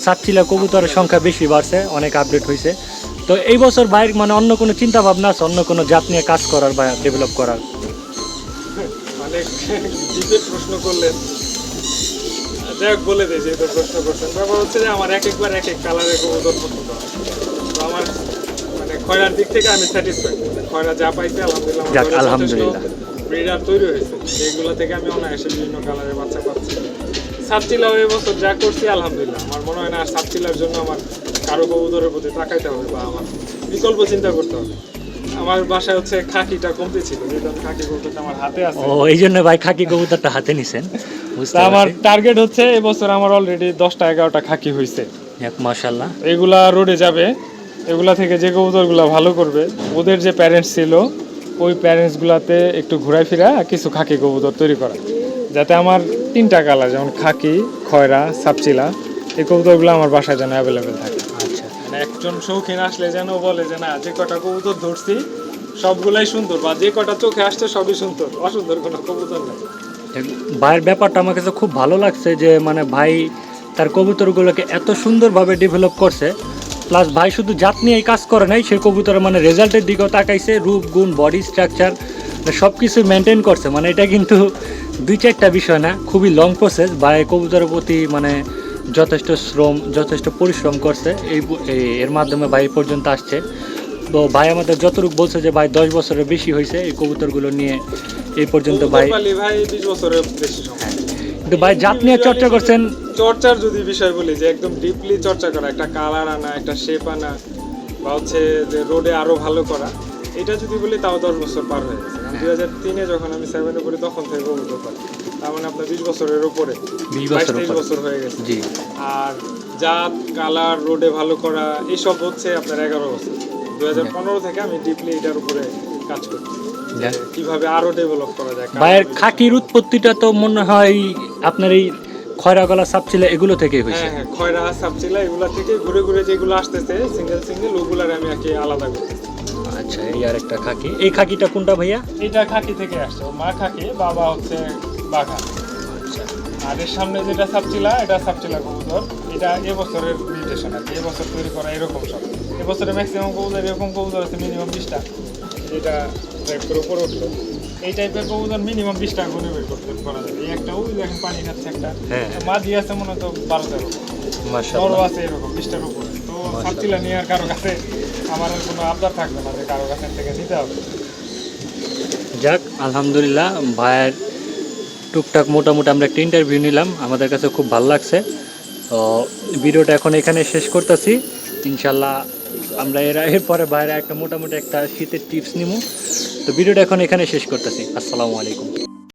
সাতচিলা কবুতরের সংখ্যা বেশি বাড়ছে, অনেক আপডেট হয়েছে। তো এই বছর ভাইয়ের মানে অন্য কোনো চিন্তা ভাবনা আছে, অন্য কোনো জাত নিয়ে কাজ করার বা ডেভেলপ করার? অনেক ডিপে প্রশ্ন করলেন, যাই হোক বলে দিই যেহেতু প্রশ্ন করছেন। ব্যাপার হচ্ছে যে আমার এক একবার এক এক কালারের কবুতর পছন্দ হয়। তো আমার মানে খয়রার দিক থেকে আমি স্যাটিসফাইড। খয়রা যা পাইছে আলহামদুলিল্লাহ, যাক, আলহামদুলিল্লাহ। ব্রিডার তৈরি হয়েছে যেগুলো থেকে আমি অনায়াসে বিভিন্ন কালারের বাচ্চা পাচ্ছি। সাতচিলাও এবছর যা করছি আলহামদুলিল্লাহ, আমার মনে হয় না আর সাতচিলার জন্য আমার কারো কবুতরের প্রতি তাকাইতে হবে বা আমার বিকল্প চিন্তা করতে হবে। আমার বাসায় হচ্ছে খাকিটা কমতে ছিল, যেহেতু আমি খাকি কবুতরটা আমার হাতে আছে। ও, এই জন্য ভাই খাকি কবুতরটা হাতে নিছেন, বুঝতে তা আমার পারছি। টার্গেট হচ্ছে এবছর আমার অলরেডি 10টা 11টা খাকি হয়েছে। যাক মাশাল্লাহ। এগুলা রোডে যাবে, এগুলা থেকে যে কবুতরগুলা ভালো করবে, ওদের যে প্যারেন্টস ছিল ওই প্যারেন্টসগুলাতে একটু ঘুরাই ফিরা কিছু খাকি কবুতর তৈরি করা, যাতে আমার 3টা কালার যেমন খাকি, খয়রা, সাপচিলা, এই কবুতরগুলো আমার বাসায় যেন অ্যাভেলেবেল থাকে। আচ্ছা, মানে একজন শৌখিন আসলে যেন বলে যে না, যে কটা কবুতর ধরছি সবগুলাই সুন্দর, বা যে কটা চোখে আসছে সবই সুন্দর, অসুন্দর কোনো কবুতর নেই। ভাইয়ের ব্যাপারটা আমার কাছে খুব ভালো লাগছে যে মানে ভাই তার কবুতরগুলোকে এত সুন্দরভাবে ডেভেলপ করছে, প্লাস ভাই শুধু জাত নিয়েই কাজ করে নাই, সে কবুতরের মানে রেজাল্টের দিকেও তাকাইছে, রূপ গুণ বডি স্ট্রাকচার সব কিছু মেনটেন করছে। মানে এটা কিন্তু 2-4টা বিষয় না, খুবই লং প্রসেস। ভাই কবুতরের প্রতি মানে যথেষ্ট শ্রম, যথেষ্ট পরিশ্রম করছে, এর মাধ্যমে ভাই এই পর্যন্ত আসছে। তো ভাই আমাদের যতটুকু বলছে যে ভাই 10 বছরের বেশি হয়েছে এই কবুতরগুলো নিয়ে এই পর্যন্ত ভাই। কবুতর পালি ভাই 20 বছরের বেশি সময়। কিন্তু ভাই জাত নিয়ে চর্চা করছেন। চর্চার যদি বিষয় বলি, যে একদম ডিপলি চর্চা করা, একটা কালার আনা, একটা শেপ আনা, বা হচ্ছে যে রোডে আরো ভালো করা, এটা যদি বলি তাও 10 বছর পার হয়ে গেছে। 2003-এ যখন আমি 7-এ পড়ি তখন থেকে কবুতর পালি, তার মানে আপনার 20 বছরের উপরে, 20 বছর 22-23 উপরে। বছর হয়ে গেছে। জি। আর জাত, কালার, রোডে ভালো করা, এইসব হচ্ছে আপনার 11 বছর। 2015 থেকে আমি ডিপলি এটার উপরে কাজ করি, যে কিভাবে আরো ডেভেলপ করা যায়। ভাইয়ের খাকির উৎপত্তিটা তো মনে হয় আপনার এই খয়রা গলা সাপচিলা এগুলো থেকেই হয়েছে। হ্যাঁ, খয়রা, সাপচিলা এগুলা থেকে ঘুরে ঘুরে যেগুলো আসতেছে সিঙ্গেল সিঙ্গেল, ওগুলার আমি একে আলাদা করতেছি। আচ্ছা, এই আর একটা খাকি। এই খাকিটা কোনটা ভাইয়া? এটা খাকি থেকে আসছে, ওর মা খাকি, বাবা হচ্ছে বাঘা। আচ্ছা, আর এর সামনে যেটা সাপচিলা, এটা সাপচিলা কবুতর। এটা এবছরের মিউটেশন আর কি, এবছর তৈরি করা এরকম সব। এবছরে ম্যাক্সিমাম কবুতর এরকম কবুতর আছে মিনিমাম 20টা, যেটা ট্র্যাক্টর উপরে উঠলো। এই টাইপের কবুতর মিনিমাম 20টা গুণে বের করতে করা যাবে। এই একটা ওই দেখেন পানি খাচ্ছে একটা, হ্যাঁ। মাঝি আছে মনে হয় তো 12-13, বড় মাশাআল্লাহ। আছে এরকম 20টার উপরে। তো সাপচিলা নিয়ে আর কারো কাছে আমার আর কোনো আবদার থাকবে না যে কারো কাছে থেকে নিতে হবে। যাক আলহামদুলিল্লাহ, ভাইয়ের টুকটাক মোটামুটি আমরা একটা ইন্টারভিউ নিলাম, আমাদের কাছে খুব ভালো লাগছে। তো ভিডিওটা এখন এখানে শেষ করতেছি। ইনশাল্লাহ আমরা এরপরে বাইরে একটা মোটামুটি একটা শীতের টিপস নিব। তো ভিডিওটা এখন এখানে শেষ করতেছি। আসসালামু আলাইকুম।